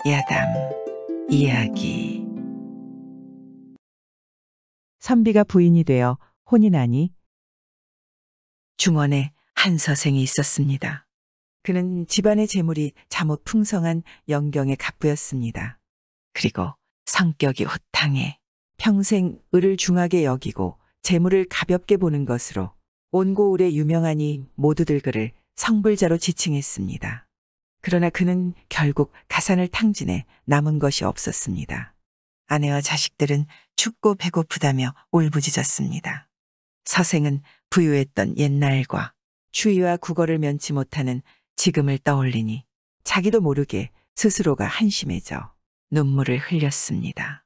야담 이야기. 선비가 부인이 되어 혼이 나니 중원에 한 서생이 있었습니다. 그는 집안의 재물이 잠옷 풍성한 영경의 갑부였습니다. 그리고 성격이 호탕해 평생 을을 중하게 여기고 재물을 가볍게 보는 것으로 온고을에 유명하니 모두들 그를 성불자로 지칭했습니다. 그러나 그는 결국 가산을 탕진해 남은 것이 없었습니다. 아내와 자식들은 춥고 배고프다며 울부짖었습니다. 서생은 부유했던 옛날과 추위와 국어를 면치 못하는 지금을 떠올리니 자기도 모르게 스스로가 한심해져 눈물을 흘렸습니다.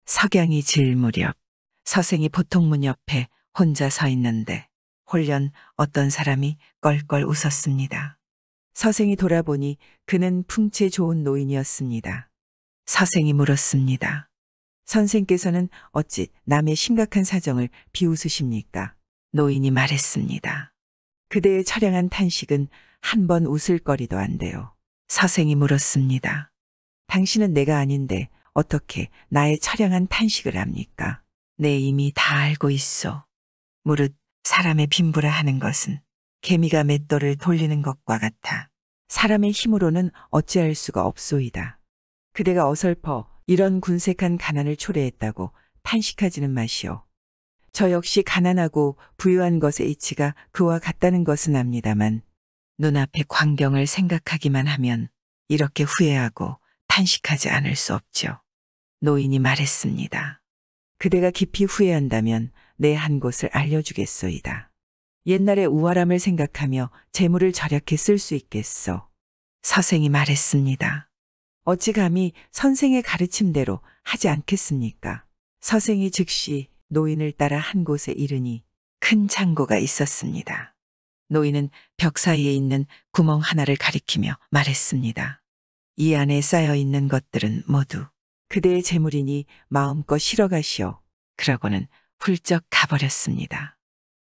석양이 질 무렵 서생이 보통문 옆에 혼자 서 있는데 홀련 어떤 사람이 껄껄 웃었습니다. 서생이 돌아보니 그는 풍채 좋은 노인이었습니다. 서생이 물었습니다. 선생께서는 어찌 남의 심각한 사정을 비웃으십니까? 노인이 말했습니다. 그대의 처량한 탄식은 한 번 웃을 거리도 안 돼요. 서생이 물었습니다. 당신은 내가 아닌데 어떻게 나의 처량한 탄식을 합니까? 내 이미 다 알고 있소. 무릇 사람의 빈부라 하는 것은 개미가 맷돌을 돌리는 것과 같아 사람의 힘으로는 어찌할 수가 없소이다. 그대가 어설퍼 이런 군색한 가난을 초래했다고 탄식하지는 마시오. 저 역시 가난하고 부유한 것의 이치가 그와 같다는 것은 압니다만 눈앞의 광경을 생각하기만 하면 이렇게 후회하고 탄식하지 않을 수 없죠. 노인이 말했습니다. 그대가 깊이 후회한다면 내 한 곳을 알려주겠소이다. 옛날의 우월함을 생각하며 재물을 절약해 쓸 수 있겠소. 서생이 말했습니다. 어찌 감히 선생의 가르침대로 하지 않겠습니까? 서생이 즉시 노인을 따라 한 곳에 이르니 큰 창고가 있었습니다. 노인은 벽 사이에 있는 구멍 하나를 가리키며 말했습니다. 이 안에 쌓여 있는 것들은 모두 그대의 재물이니 마음껏 실어가시오. 그러고는 훌쩍 가버렸습니다.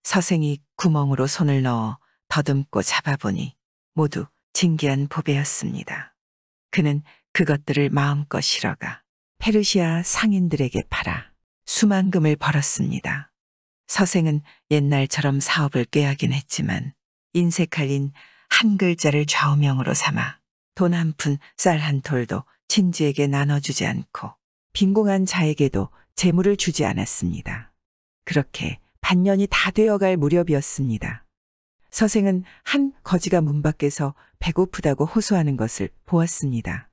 서생이 구멍으로 손을 넣어 더듬고 잡아보니 모두 진귀한 보배였습니다. 그는 그것들을 마음껏 실어가 페르시아 상인들에게 팔아 수만금을 벌었습니다. 서생은 옛날처럼 사업을 꾀하긴 했지만 인색할린 한 글자를 좌우명으로 삼아 돈 한 푼, 쌀 한 톨도 친지에게 나눠주지 않고 빈궁한 자에게도 재물을 주지 않았습니다. 그렇게 반년이 다 되어갈 무렵이었습니다. 서생은 한 거지가 문 밖에서 배고프다고 호소하는 것을 보았습니다.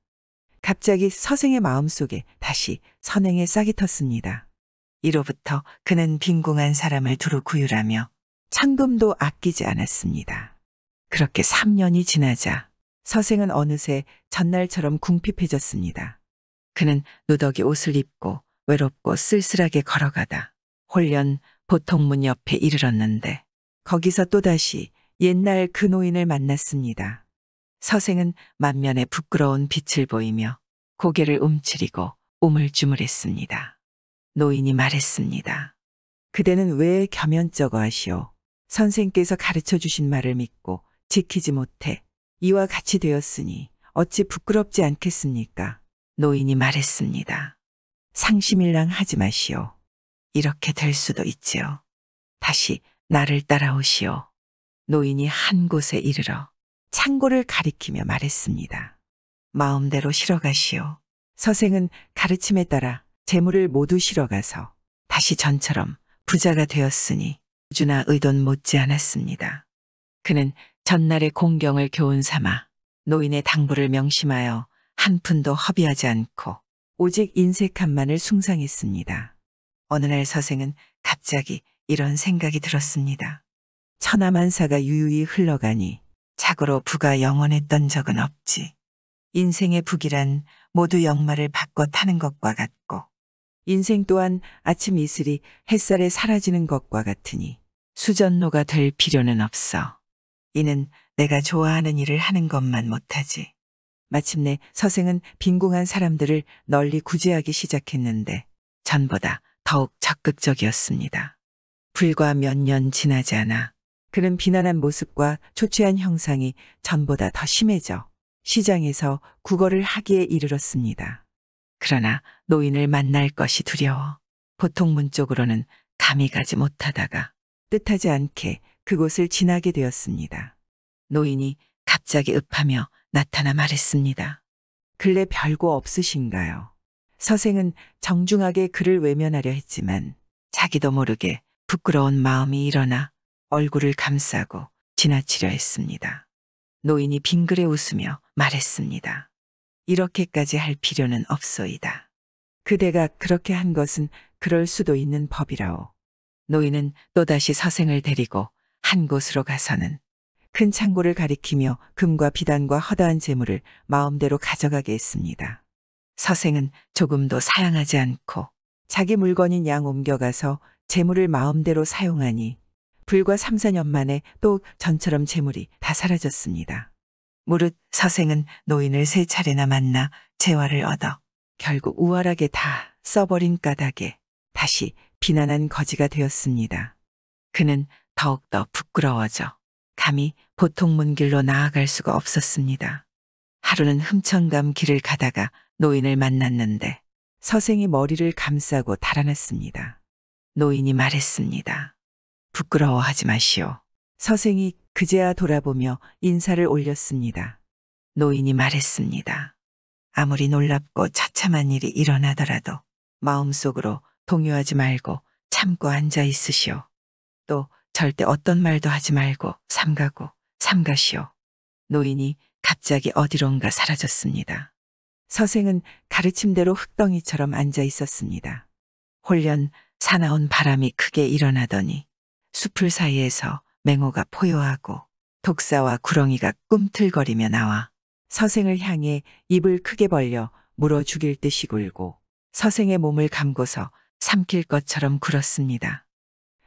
갑자기 서생의 마음속에 다시 선행의 싹이 텄습니다. 이로부터 그는 빈궁한 사람을 두루 구휼하며 천금도 아끼지 않았습니다. 그렇게 3년이 지나자 서생은 어느새 전날처럼 궁핍해졌습니다. 그는 누더기 옷을 입고 외롭고 쓸쓸하게 걸어가다 홀련 보통문 옆에 이르렀는데 거기서 또다시 옛날 그 노인을 만났습니다. 서생은 만면에 부끄러운 빛을 보이며 고개를 움츠리고 우물쭈물했습니다. 노인이 말했습니다. 그대는 왜 겸연쩍어 하시오? 선생께서 가르쳐 주신 말을 믿고 지키지 못해 이와 같이 되었으니 어찌 부끄럽지 않겠습니까? 노인이 말했습니다. 상심일랑 하지 마시오. 이렇게 될 수도 있지요. 다시 나를 따라오시오. 노인이 한 곳에 이르러 창고를 가리키며 말했습니다. 마음대로 실어가시오. 서생은 가르침에 따라 재물을 모두 실어가서 다시 전처럼 부자가 되었으니 주나 의돈 못지 않았습니다. 그는 전날의 공경을 교훈 삼아 노인의 당부를 명심하여 한 푼도 허비하지 않고 오직 인색함만을 숭상했습니다. 어느 날 서생은 갑자기 이런 생각이 들었습니다. 천하만사가 유유히 흘러가니 자고로 부가 영원했던 적은 없지. 인생의 북이란 모두 역마를 바꿔 타는 것과 같고 인생 또한 아침 이슬이 햇살에 사라지는 것과 같으니 수전노가 될 필요는 없어. 이는 내가 좋아하는 일을 하는 것만 못하지. 마침내 서생은 빈궁한 사람들을 널리 구제하기 시작했는데 전보다 더욱 적극적이었습니다. 불과 몇 년 지나지 않아 그는 비난한 모습과 초췌한 형상이 전보다 더 심해져 시장에서 국어를 하기에 이르렀습니다. 그러나 노인을 만날 것이 두려워 보통 문 쪽으로는 감히 가지 못하다가 뜻하지 않게 그곳을 지나게 되었습니다. 노인이 갑자기 읍하며 나타나 말했습니다. 근래 별거 없으신가요? 서생은 정중하게 그를 외면하려 했지만 자기도 모르게 부끄러운 마음이 일어나 얼굴을 감싸고 지나치려 했습니다. 노인이 빙그레 웃으며 말했습니다. 이렇게까지 할 필요는 없소이다. 그대가 그렇게 한 것은 그럴 수도 있는 법이라오. 노인은 또다시 서생을 데리고 한 곳으로 가서는 큰 창고를 가리키며 금과 비단과 허다한 재물을 마음대로 가져가게 했습니다. 서생은 조금도 사양하지 않고 자기 물건인 양 옮겨가서 재물을 마음대로 사용하니 불과 3, 4년 만에 또 전처럼 재물이 다 사라졌습니다. 무릇 서생은 노인을 3차례나 만나 재화를 얻어 결국 우월하게 다 써버린 까닭에 다시 비난한 거지가 되었습니다. 그는 더욱더 부끄러워져 감히 보통 문길로 나아갈 수가 없었습니다. 하루는 흠천감 길을 가다가 노인을 만났는데 서생이 머리를 감싸고 달아났습니다. 노인이 말했습니다. 부끄러워하지 마시오. 서생이 그제야 돌아보며 인사를 올렸습니다. 노인이 말했습니다. 아무리 놀랍고 처참한 일이 일어나더라도 마음속으로 동요하지 말고 참고 앉아 있으시오. 또 절대 어떤 말도 하지 말고 삼가시오. 노인이 갑자기 어디론가 사라졌습니다. 서생은 가르침대로 흙덩이처럼 앉아 있었습니다. 홀련 사나운 바람이 크게 일어나더니 숲을 사이에서 맹호가 포효하고 독사와 구렁이가 꿈틀거리며 나와 서생을 향해 입을 크게 벌려 물어 죽일 듯이 굴고 서생의 몸을 감고서 삼킬 것처럼 굴었습니다.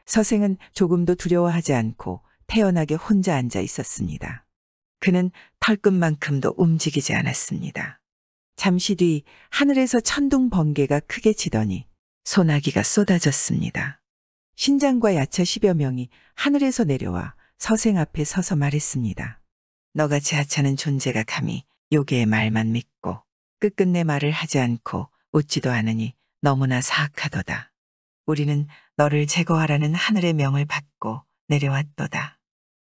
서생은 조금도 두려워하지 않고 태연하게 혼자 앉아 있었습니다. 그는 털끝만큼도 움직이지 않았습니다. 잠시 뒤 하늘에서 천둥 번개가 크게 치더니 소나기가 쏟아졌습니다. 신장과 야차 10여 명이 하늘에서 내려와 서생 앞에 서서 말했습니다. 너같이 하찮은 존재가 감히 요괴의 말만 믿고 끝끝내 말을 하지 않고 웃지도 않으니 너무나 사악하도다. 우리는 너를 제거하라는 하늘의 명을 받고 내려왔도다.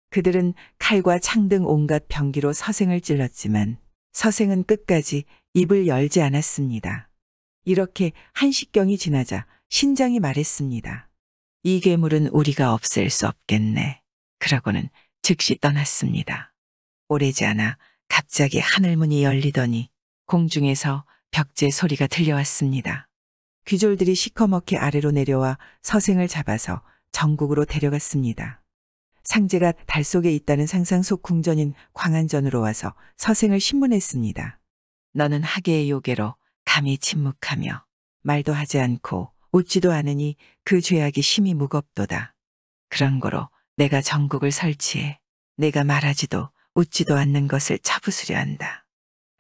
그들은 칼과 창 등 온갖 병기로 서생을 찔렀지만 서생은 끝까지 입을 열지 않았습니다. 이렇게 한식경이 지나자 신장이 말했습니다. 이 괴물은 우리가 없앨 수 없겠네. 그러고는 즉시 떠났습니다. 오래지 않아 갑자기 하늘문이 열리더니 공중에서 벽제 소리가 들려왔습니다. 귀졸들이 시커멓게 아래로 내려와 서생을 잡아서 전국으로 데려갔습니다. 상제가 달 속에 있다는 상상 속 궁전인 광안전으로 와서 서생을 신문했습니다. 너는 하계의 요괴로 감히 침묵하며 말도 하지 않고 웃지도 않으니 그 죄악이 심히 무겁도다. 그런 거로 내가 전국을 설치해 내가 말하지도 웃지도 않는 것을 쳐부수려 한다.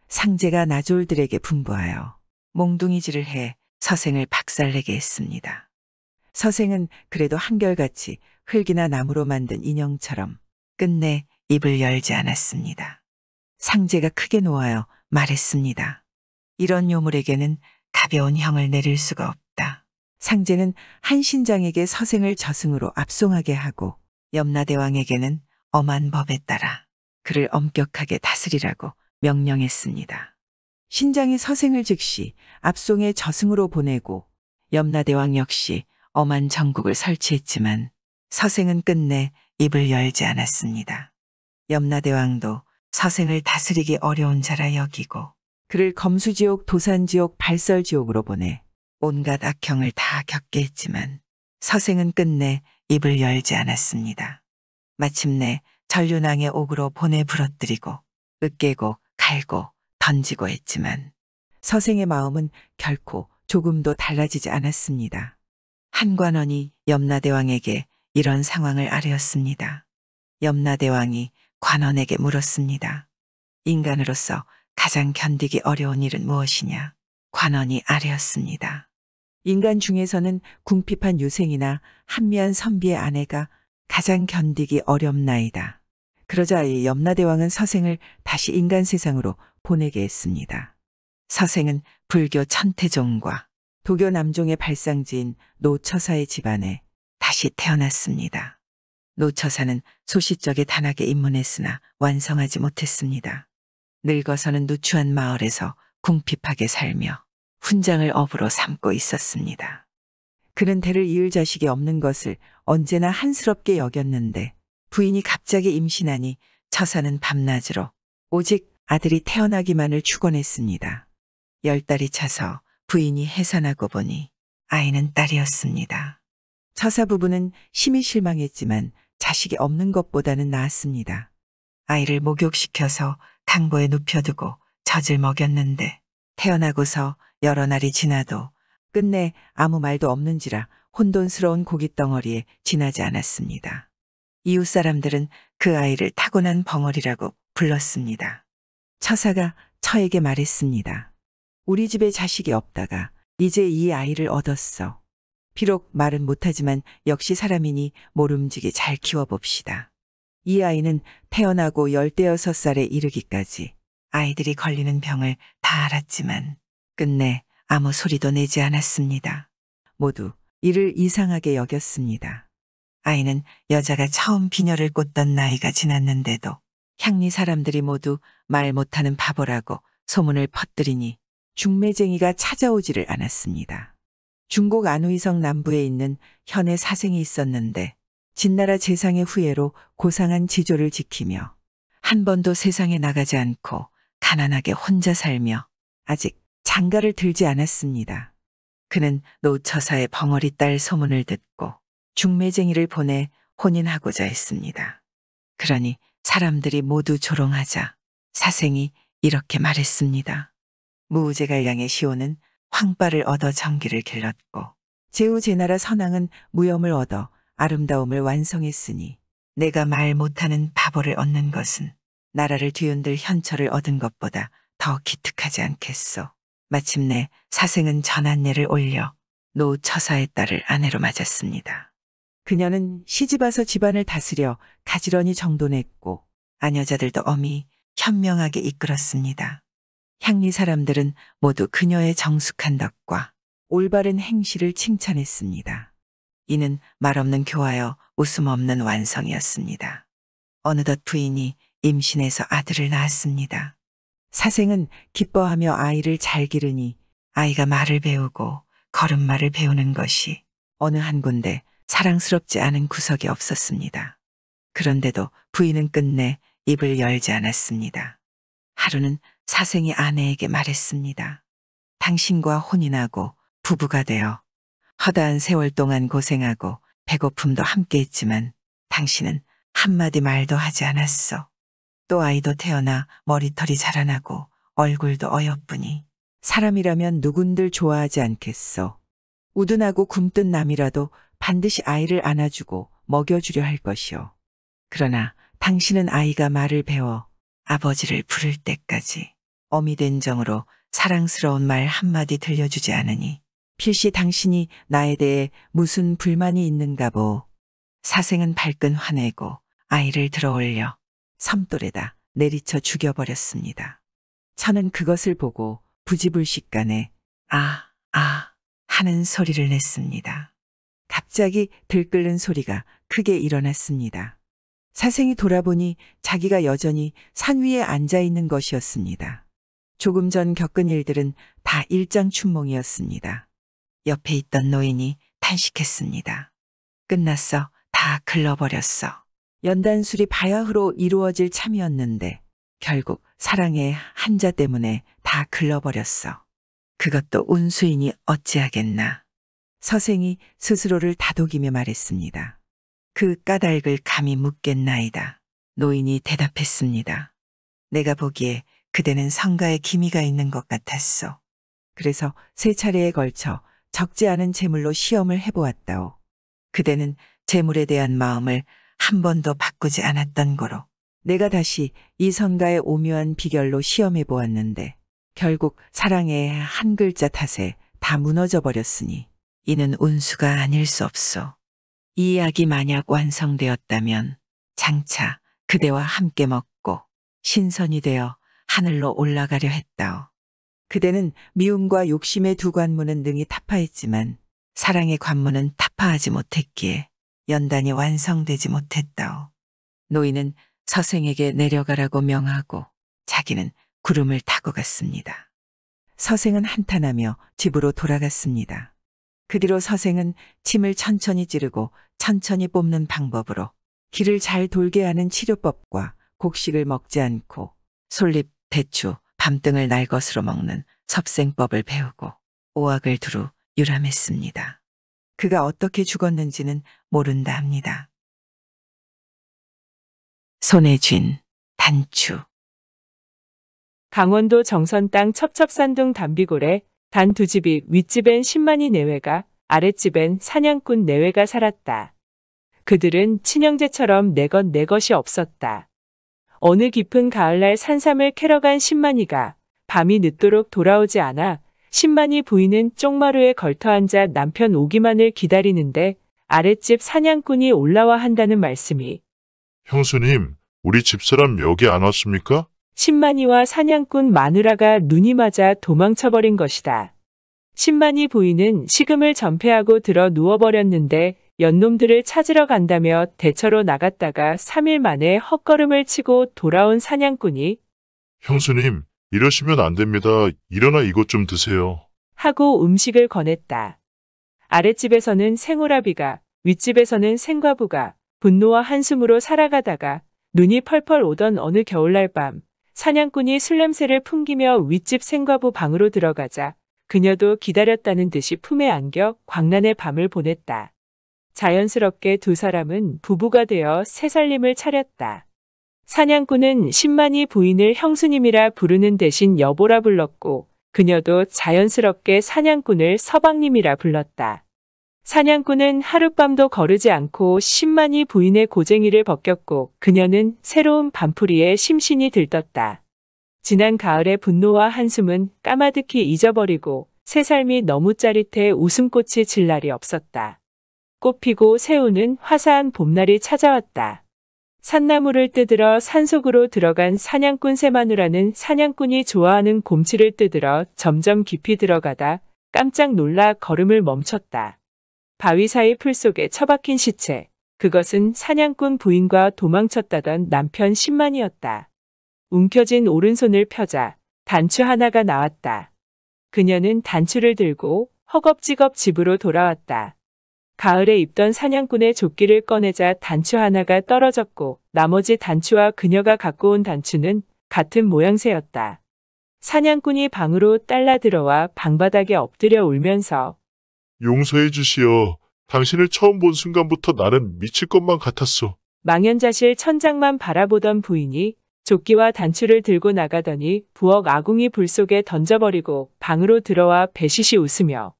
상제가 나졸들에게 분부하여 몽둥이질을 해 서생을 박살내게 했습니다. 서생은 그래도 한결같이 흙이나 나무로 만든 인형처럼 끝내 입을 열지 않았습니다. 상제가 크게 놓아여 말했습니다. 이런 요물에게는 가벼운 형을 내릴 수가 없다. 상제는 한신장에게 서생을 저승으로 압송하게 하고 염라대왕에게는 엄한 법에 따라 그를 엄격하게 다스리라고 명령했습니다. 신장이 서생을 즉시 압송해 저승으로 보내고 염라대왕 역시 엄한 정국을 설치했지만 서생은 끝내 입을 열지 않았습니다. 염라대왕도 서생을 다스리기 어려운 자라 여기고 그를 검수지옥, 도산지옥, 발설지옥으로 보내 온갖 악형을 다 겪게 했지만 서생은 끝내 입을 열지 않았습니다. 마침내 전륜왕의 옥으로 보내 부러뜨리고 으깨고 갈고 던지고 했지만 서생의 마음은 결코 조금도 달라지지 않았습니다. 한관원이 염라대왕에게 이런 상황을 아뢰었습니다. 염라대왕이 관원에게 물었습니다. 인간으로서 가장 견디기 어려운 일은 무엇이냐? 관원이 아뢰었습니다. 인간 중에서는 궁핍한 유생이나 한미한 선비의 아내가 가장 견디기 어렵나이다. 그러자 이 염라대왕은 서생을 다시 인간 세상으로 보내게 했습니다. 서생은 불교 천태종과 도교 남종의 발상지인 노처사의 집안에 다시 태어났습니다. 노처사는 소시적에 단학에 입문했으나 완성하지 못했습니다. 늙어서는 누추한 마을에서 궁핍하게 살며 훈장을 업으로 삼고 있었습니다. 그는 대를 이을 자식이 없는 것을 언제나 한스럽게 여겼는데 부인이 갑자기 임신하니 처사는 밤낮으로 오직 아들이 태어나기만을 축원했습니다. 10달이 차서 부인이 해산하고 보니 아이는 딸이었습니다. 처사 부부는 심히 실망했지만 자식이 없는 것보다는 나았습니다. 아이를 목욕시켜서 강보에 눕혀두고 젖을 먹였는데 태어나고서 여러 날이 지나도 끝내 아무 말도 없는지라 혼돈스러운 고깃덩어리에 지나지 않았습니다. 이웃 사람들은 그 아이를 타고난 벙어리라고 불렀습니다. 처사가 처에게 말했습니다. 우리 집에 자식이 없다가 이제 이 아이를 얻었어. 비록 말은 못하지만 역시 사람이니 모름지기 잘 키워봅시다. 이 아이는 태어나고 16살에 이르기까지 아이들이 걸리는 병을 다 알았지만 끝내 아무 소리도 내지 않았습니다. 모두 이를 이상하게 여겼습니다. 아이는 여자가 처음 비녀를 꽂던 나이가 지났는데도 향리 사람들이 모두 말 못하는 바보라고 소문을 퍼뜨리니 중매쟁이가 찾아오지를 않았습니다. 중국 안후이성 남부에 있는 현의 사생이 있었는데 진나라 재상의 후예로 고상한 지조를 지키며 한 번도 세상에 나가지 않고 가난하게 혼자 살며 아직 장가를 들지 않았습니다. 그는 노처사의 벙어리 딸 소문을 듣고 중매쟁이를 보내 혼인하고자 했습니다. 그러니 사람들이 모두 조롱하자 사생이 이렇게 말했습니다. 무우제갈량의 시호는 황발을 얻어 정기를 길렀고 제우제나라 선왕은 무염을 얻어 아름다움을 완성했으니 내가 말 못하는 바보를 얻는 것은 나라를 뒤흔들 현철을 얻은 것보다 더 기특하지 않겠소. 마침내 사생은 전한례를 올려 노처사의 딸을 아내로 맞았습니다. 그녀는 시집와서 집안을 다스려 가지런히 정돈했고 아녀자들도 엄히 현명하게 이끌었습니다. 향리 사람들은 모두 그녀의 정숙한 덕과 올바른 행실을 칭찬했습니다. 이는 말없는 교하여 웃음 없는 완성이었습니다. 어느덧 부인이 임신해서 아들을 낳았습니다. 사생은 기뻐하며 아이를 잘 기르니 아이가 말을 배우고 걸음마를 배우는 것이 어느 한 군데 사랑스럽지 않은 구석이 없었습니다. 그런데도 부인은 끝내 입을 열지 않았습니다. 하루는 사생이 아내에게 말했습니다. 당신과 혼인하고 부부가 되어 허다한 세월 동안 고생하고 배고픔도 함께 했지만 당신은 한마디 말도 하지 않았어. 또 아이도 태어나 머리털이 자라나고 얼굴도 어여쁘니 사람이라면 누군들 좋아하지 않겠어. 우둔하고 굼뜬 남이라도 반드시 아이를 안아주고 먹여주려 할 것이오. 그러나 당신은 아이가 말을 배워 아버지를 부를 때까지 어미 된 정으로 사랑스러운 말 한마디 들려주지 않으니 필시 당신이 나에 대해 무슨 불만이 있는가 보. 사생은 발끈 화내고 아이를 들어올려 섬돌에다 내리쳐 죽여버렸습니다. 저는 그것을 보고 부지불식간에 아 하는 소리를 냈습니다. 갑자기 들끓는 소리가 크게 일어났습니다. 사생이 돌아보니 자기가 여전히 산 위에 앉아 있는 것이었습니다. 조금 전 겪은 일들은 다 일장춘몽이었습니다. 옆에 있던 노인이 탄식했습니다. 끝났어. 다 글러버렸어. 연단술이 바야흐로 이루어질 참이었는데 결국 사랑의 한자 때문에 다 글러버렸어. 그것도 운수이니 어찌하겠나. 서생이 스스로를 다독이며 말했습니다. 그 까닭을 감히 묻겠나이다. 노인이 대답했습니다. 내가 보기에 그대는 성가에 기미가 있는 것 같았소. 그래서 3차례에 걸쳐 적지 않은 재물로 시험을 해보았다오. 그대는 재물에 대한 마음을 한 번도 바꾸지 않았던 거로 내가 다시 이 성가의 오묘한 비결로 시험해 보았는데 결국 사랑의 한 글자 탓에 다 무너져 버렸으니 이는 운수가 아닐 수 없소. 이 약이 만약 완성되었다면 장차 그대와 함께 먹고 신선이 되어 하늘로 올라가려 했다오. 그대는 미움과 욕심의 두 관문은 능히 타파했지만 사랑의 관문은 타파하지 못했기에 연단이 완성되지 못했다오. 노인은 서생에게 내려가라고 명하고 자기는 구름을 타고 갔습니다. 서생은 한탄하며 집으로 돌아갔습니다. 그 뒤로 서생은 침을 천천히 찌르고 천천히 뽑는 방법으로 기를 잘 돌게 하는 치료법과 곡식을 먹지 않고 솔잎, 대추, 밤등을 날 것으로 먹는 섭생법을 배우고 오악을 두루 유람했습니다. 그가 어떻게 죽었는지는 모른다 합니다. 손에 쥔 단추. 강원도 정선 땅 첩첩산둥 담비골에 단 두 집이 윗집엔 10만이 내외가 아랫집엔 사냥꾼 내외가 살았다. 그들은 친형제처럼 내 것 내 것이 없었다. 어느 깊은 가을날 산삼을 캐러 간 10만이가 밤이 늦도록 돌아오지 않아 10만이 부인은 쪽마루에 걸터앉아 남편 오기만을 기다리는데 아랫집 사냥꾼이 올라와 한다는 말씀이 형수님, 우리 집사람 여기 안 왔습니까? 10만이와 사냥꾼 마누라가 눈이 맞아 도망쳐버린 것이다. 10만이 부인은 식음을 전폐하고 들어 누워버렸는데 연놈들을 찾으러 간다며 대처로 나갔다가 3일 만에 헛걸음을 치고 돌아온 사냥꾼이 형수님, 이러시면 안 됩니다. 일어나 이것 좀 드세요. 하고 음식을 권했다. 아랫집에서는 생오라비가, 윗집에서는 생과부가 분노와 한숨으로 살아가다가 눈이 펄펄 오던 어느 겨울날 밤 사냥꾼이 술 냄새를 풍기며 윗집 생과부 방으로 들어가자 그녀도 기다렸다는 듯이 품에 안겨 광란의 밤을 보냈다. 자연스럽게 두 사람은 부부가 되어 새살림을 차렸다. 사냥꾼은 10만이 부인을 형수님이라 부르는 대신 여보라 불렀고 그녀도 자연스럽게 사냥꾼을 서방님이라 불렀다. 사냥꾼은 하룻밤도 거르지 않고 10만이 부인의 고쟁이를 벗겼고 그녀는 새로운 밤풀이에 심신이 들떴다. 지난 가을의 분노와 한숨은 까마득히 잊어버리고 새 삶이 너무 짜릿해 웃음꽃이 질 날이 없었다. 꽃피고 새우는 화사한 봄날이 찾아왔다. 산나물을 뜯으러 산속으로 들어간 사냥꾼 새마누라는 사냥꾼이 좋아하는 곰치를 뜯으러 점점 깊이 들어가다 깜짝 놀라 걸음을 멈췄다. 바위 사이 풀 속에 처박힌 시체, 그것은 사냥꾼 부인과 도망쳤다던 남편 10만이었다. 움켜진 오른손을 펴자 단추 하나가 나왔다. 그녀는 단추를 들고 허겁지겁 집으로 돌아왔다. 가을에 입던 사냥꾼의 조끼를 꺼내자 단추 하나가 떨어졌고 나머지 단추와 그녀가 갖고 온 단추는 같은 모양새였다. 사냥꾼이 방으로 딸라 들어와 방바닥에 엎드려 울면서 용서해 주시오. 당신을 처음 본 순간부터 나는 미칠 것만 같았어. 망연자실 천장만 바라보던 부인이 조끼와 단추를 들고 나가더니 부엌 아궁이 불 속에 던져버리고 방으로 들어와 배시시 웃으며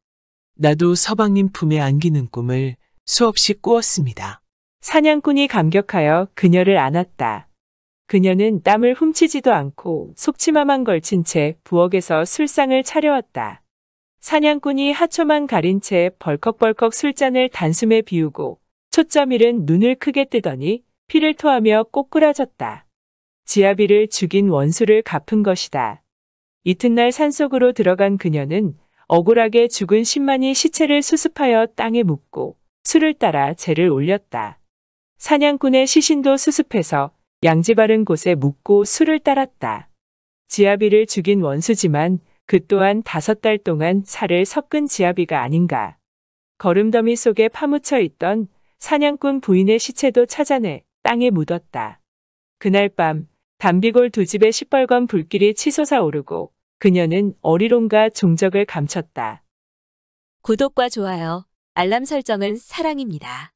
나도 서방님 품에 안기는 꿈을 수없이 꾸었습니다. 사냥꾼이 감격하여 그녀를 안았다. 그녀는 땀을 훔치지도 않고 속치마만 걸친 채 부엌에서 술상을 차려왔다. 사냥꾼이 하초만 가린 채 벌컥벌컥 술잔을 단숨에 비우고 초점 잃은 눈을 크게 뜨더니 피를 토하며 꼬꾸라졌다. 지아비를 죽인 원수를 갚은 것이다. 이튿날 산속으로 들어간 그녀는 억울하게 죽은 10만이 시체를 수습하여 땅에 묻고 술을 따라 재를 올렸다. 사냥꾼의 시신도 수습해서 양지 바른 곳에 묻고 술을 따랐다. 지아비를 죽인 원수지만 그 또한 5달 동안 살을 섞은 지아비가 아닌가. 거름더미 속에 파묻혀 있던 사냥꾼 부인의 시체도 찾아내 땅에 묻었다. 그날 밤 담비골 두 집의 시뻘건 불길이 치솟아 오르고 그녀는 어리론가 종적을 감췄다. 구독과 좋아요, 알람 설정은 사랑입니다.